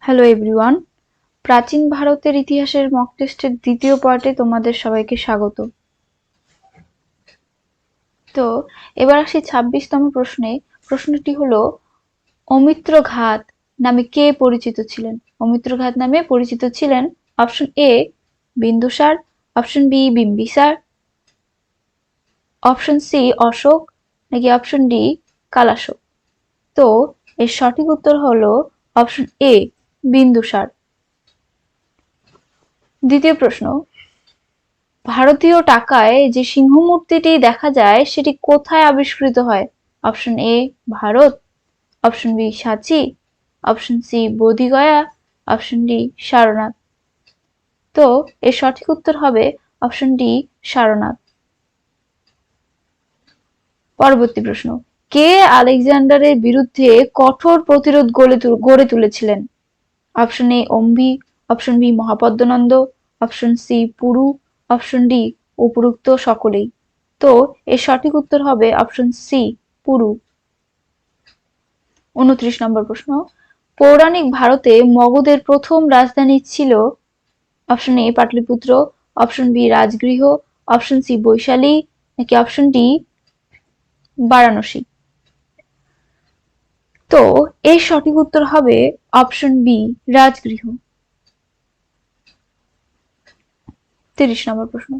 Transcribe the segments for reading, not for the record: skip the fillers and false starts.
Hello everyone, প্রাচীন ভারতের ইতিহাসের মক টেস্টের দ্বিতীয় পার্টে তোমাদের সবাইকে স্বাগত। তো এবার আসি 26তম প্রশ্নে। প্রশ্নটি হলো, অমিত্র ঘাত নামে কে পরিচিত ছিলেন? অমিত্র ঘাত নামে পরিচিত ছিলেন option A Bindusara, option B Bimbisara, option C Ashoka, নাকি অপশন ডি কালাশোক। তো এর সঠিক উত্তর হলো অপশন এ বিন্দুসার। দ্বিতীয় প্রশ্ন, ভারতীয় টাকায় যে সিংহ মূর্তিটি দেখা যায় সেটি কোথায় আবিষ্কৃত হয়? Option A Bharat, option B সাঁচি, option C Bodhgaya, option D Sarnath. তো এর সঠিক উত্তর হবে অপশন ডি সারনাথ। পরবর্তী প্রশ্ন, কে আলেকজান্ডারের বিরুদ্ধে কঠোর প্রতিরোধ গড়ে তুলেছিলেন? Option A Ambhi, option B Mahapadmananda, option C Puru, option D উপরোক্ত সকলেই। তো এর সঠিক উত্তর হবে অপশন সি পুরু। 29 নম্বর প্রশ্ন, পৌরাণিক ভারতে মগধের প্রথম রাজধানী ছিল? Option A Pataliputra, option B Rajagriha, option C Vaishali, নাকি অপশন ডি বারাণসী। তো এর সঠিক উত্তর হবে অপশন বি রাজগৃহ। 30 নম্বর প্রশ্ন,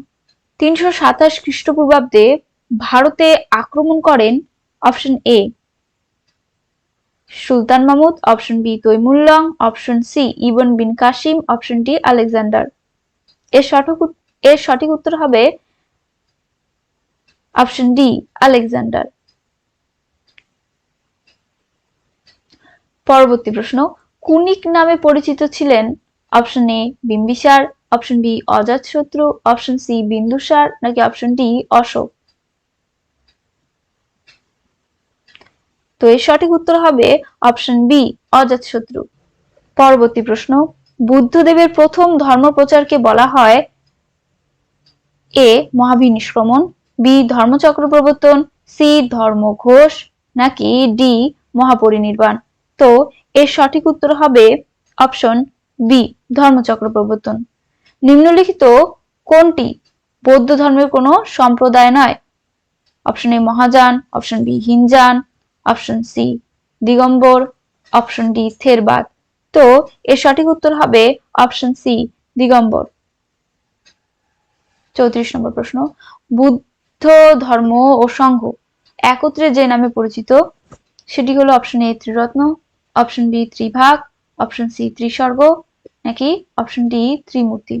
327 খ্রিস্টপূর্বাব্দে ভারতে আক্রমণ করেন? Option A Sultan Mahmud, option B Timur Lang, option C Ibn bin Qasim, option D Alexander. এর সঠিক উত্তর হবে অপশন ডি আলেকজান্ডার। পরবর্তী প্রশ্ন, কুনিক নামে পরিচিত ছিলেন? Option A Bimbisara, option B Ajatashatru, option C Bindusara, নাকি অপশন ডি অশোক। তো এর সঠিক উত্তর হবে অপশন বি অজাতশত্রু। পরবর্তী প্রশ্ন, বুদ্ধদেবের প্রথম ধর্মপ্রচারকে বলা হয়? এ মহাবিনিষ্ক্রমণ, বি ধর্মচক্র প্রবর্তন, সি ধর্মঘোষ, নাকি ডি মহাপরিনির্বাণ। তো এর সঠিক উত্তর হবে অপশন বি ধর্মচক্র প্রবর্তন। নিম্নলিখিত কোনটি বৌদ্ধ ধর্মের কোনো সম্প্রদায় নয়? Option A Mahayana, option B Hinayana, option C Digambar, option D Theravada. তো এর সঠিক উত্তর হবে অপশন সি দিগম্বর। 34 নম্বর প্রশ্ন, বুদ্ধ ধর্ম ও সংঘ একত্রে যে নামে পরিচিত সেটি হলো option A Triratna, option B ত্রিভাগ, অপশন সি ত্রিস্বর্গ, নাকি অপশন ডি ত্রিমূর্তি।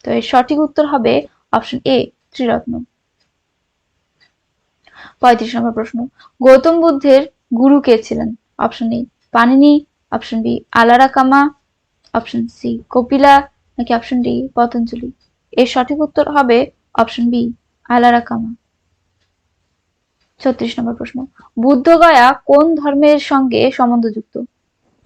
তো এর সঠিক উত্তর হবে অপশন এ ত্রিরত্ন। 35 নম্বর প্রশ্ন, গৌতম বুদ্ধের গুরু কে ছিলেন? Option A Panini, option B Alarakama, option C Kapila, নাকি অপশন ডি পতঞ্জলি। এর সঠিক উত্তর হবে অপশন বি আলারাকামা। 36 নম্বর প্রশ্ন, বুদ্ধগয়া কোন ধর্মের সঙ্গে সম্বন্ধযুক্ত?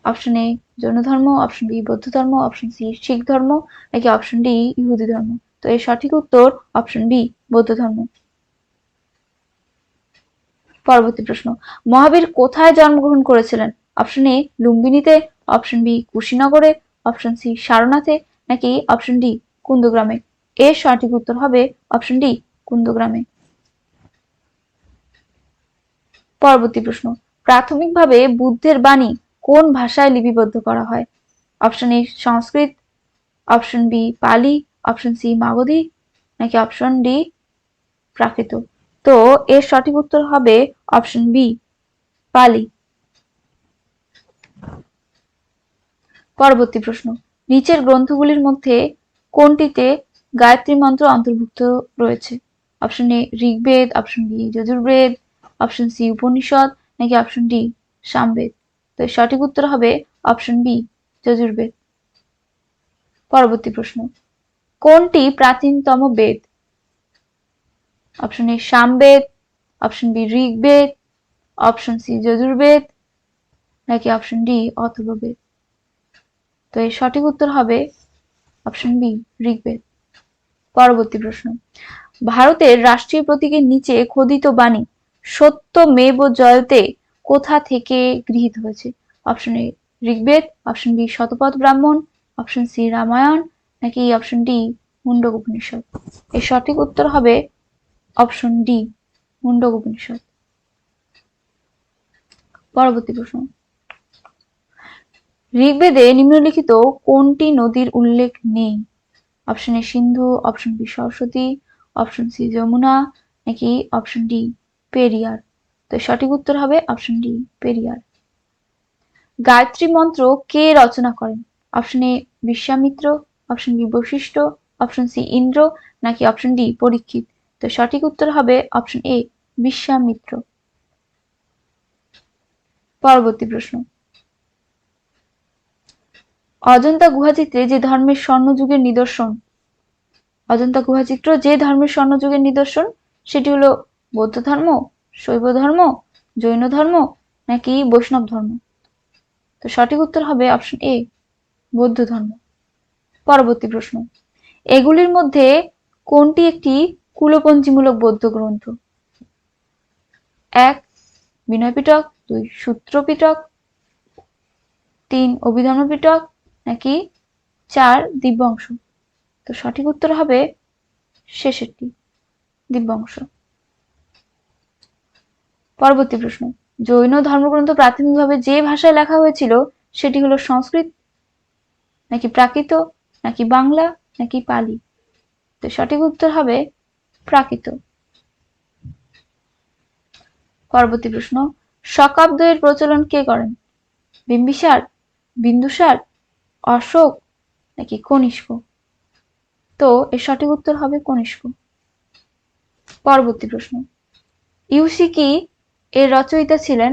অপশন এ জৈন ধর্ম, অপশন বি বৌদ্ধ ধর্ম, অপশন সি শিখ ধর্ম, নাকি অপশন ডি ইহুদি ধর্ম। তো এর সঠিক উত্তর অপশন বি বৌদ্ধ ধর্ম। পরবর্তী প্রশ্ন, মহাবীর কোথায় জন্মগ্রহণ করেছিলেন? অপশন এ লুম্বিনীতে, অপশন বি কুশীনগরে, অপশন সি সারনাথে, নাকি অপশন ডি কুন্দগ্রামে। এর সঠিক উত্তর হবে অপশন ডি কুন্দগ্রামে। পরবর্তী প্রশ্ন, প্রাথমিকভাবে বুদ্ধের বাণী কোন ভাষায় লিপিবদ্ধ করা হয়? Option A Sanskrit, option B Pali, option C Magadhi, নাকি অপশন ডি প্রাকৃত। তো এর সঠিক উত্তর হবে অপশন বি পালি। পরবর্তী প্রশ্ন, নিচের গ্রন্থগুলির মধ্যে কোনটিতে গায়ত্রী মন্ত্র অন্তর্ভুক্ত রয়েছে? Option A Rigveda, option B Yajurveda, option C Upanishad, নাকি অপশন ডি সামবেদ। তো সঠিক উত্তর হবে অপশন বি যজুর্বেদ। পরবর্তী প্রশ্ন, কোনটি প্রাচীনতম বেদ? Option A Samaveda, option B Rigveda, option C Yajurveda, নাকি অপশন ডি অথর্ববেদ। তো এর সঠিক উত্তর হবে অপশন বি ঋগ্বেদ। পরবর্তী প্রশ্ন, ভারতের রাষ্ট্রীয় প্রতীকের নিচে খোদিত বাণী সত্যমেব জয়তে কোথা থেকে গৃহীত হয়েছে? Option A Rigveda, option B Shatapatha Brahmana, option C Ramayana, নাকি অপশন ডি মুন্ডক উপনিষদ। এর সঠিক উত্তর হবে অপশন ডি মুন্ডক উপনিষদ। পরবর্তী প্রশ্ন, ঋগ্বেদে নিম্নলিখিত কোনটি নদীর উল্লেখ নেই? Option A Sindhu, option B Saraswati, option C Yamuna, নাকি অপশন ডি পেরিয়ার। তো সঠিক উত্তর হবে অপশন ডি পেরিয়ার। গায়ত্রী মন্ত্র কে রচনা করেন? Option A Vishwamitra, option B Vashishtha, option C Indra, নাকি অপশন ডি পরীক্ষিত। তো সঠিক উত্তর হবে অপশন এ বিশ্বামিত্র। পরবর্তী প্রশ্ন, অজন্তা গুহাচিত্রে যে ধর্মের স্বর্ণযুগের নিদর্শন, অজন্তা গুহাচিত্র যে ধর্মের স্বর্ণযুগের নিদর্শন সেটি হলো বৌদ্ধ ধর্ম, শৈব ধর্ম, জৈন ধর্ম, নাকি বৈষ্ণব ধর্ম। তো সঠিক উত্তর হবে অপশন এ বৌদ্ধ ধর্ম। পরবর্তী প্রশ্ন, এগুলির মধ্যে কোনটি একটি কুলপঞ্জিমূলক বৌদ্ধ গ্রন্থ? 1 বিনয় পিটক, 2 সূত্র পিটক, 3 অভিধর্ম পিটক, নাকি 4 দিব্যাংশ। তো সঠিক উত্তর হবে শেষেরটি দিব্যাংশ। পরবর্তী প্রশ্ন, জৈন ধর্মগ্রন্থ প্রাথমিকভাবে যে ভাষায় লেখা হয়েছিল সেটি হলো সংস্কৃত, নাকি প্রাকৃত, নাকি বাংলা, নাকি পালি। তো সঠিক উত্তর হবে প্রাকৃত। পরবর্তী প্রশ্ন, শকাব্দ এর প্রচলন কে করেন? বিম্বিসার, বিন্দুসার, অশোক, নাকি কনিষ্ক। তো এর সঠিক উত্তর হবে কনিষ্ক। পরবর্তী প্রশ্ন, ইউসিকি এর রচয়িতা ছিলেন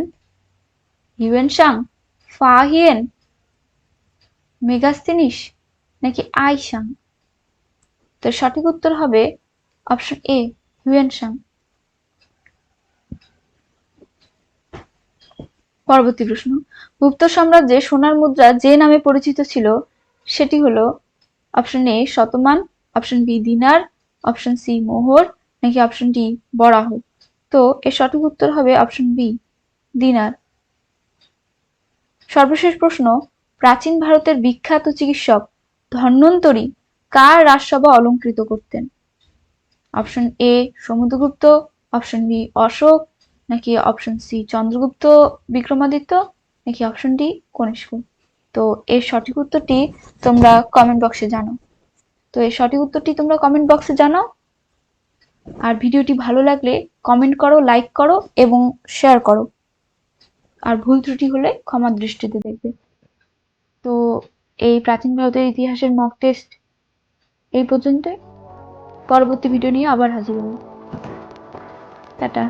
হিউয়েনসাং, ফাহিয়েন, মেগাস্তিনিস, নাকি আইসাং। তো সঠিক উত্তর হবে অপশন এ হিউয়েনসাং। পরবর্তী প্রশ্ন, গুপ্ত সাম্রাজ্যে সোনার মুদ্রা যে নামে পরিচিত ছিল সেটি হলো option A Shatamana, option B দিনার, অপশন সি মোহর, নাকি অপশন ডি বরাহ। তো এর সঠিক উত্তর হবে অপশন বি দিনার। সর্বশেষ প্রশ্ন, প্রাচীন ভারতের বিখ্যাত চিকিৎসক ধন্বন্তরী কার রাজসভা অলংকৃত করতেন? Option A Samudragupta, option B Ashoka, নাকি অপশন সি চন্দ্রগুপ্ত বিক্রমাদিত্য, নাকি অপশন ডি কনিষ্ক। তো এর সঠিক উত্তরটি তোমরা কমেন্ট বক্সে জানাও। আর ভিডিওটি ভালো লাগলে কমেন্ট করো, লাইক করো এবং শেয়ার করো। আর ভুল ত্রুটি হলে ক্ষমার দৃষ্টিতে দেখবে। তো এই প্রাচীন ভারতের ইতিহাসের মক টেস্ট এই পর্যন্তই। পরবর্তী ভিডিও নিয়ে আবার হাজির হব। টাটা।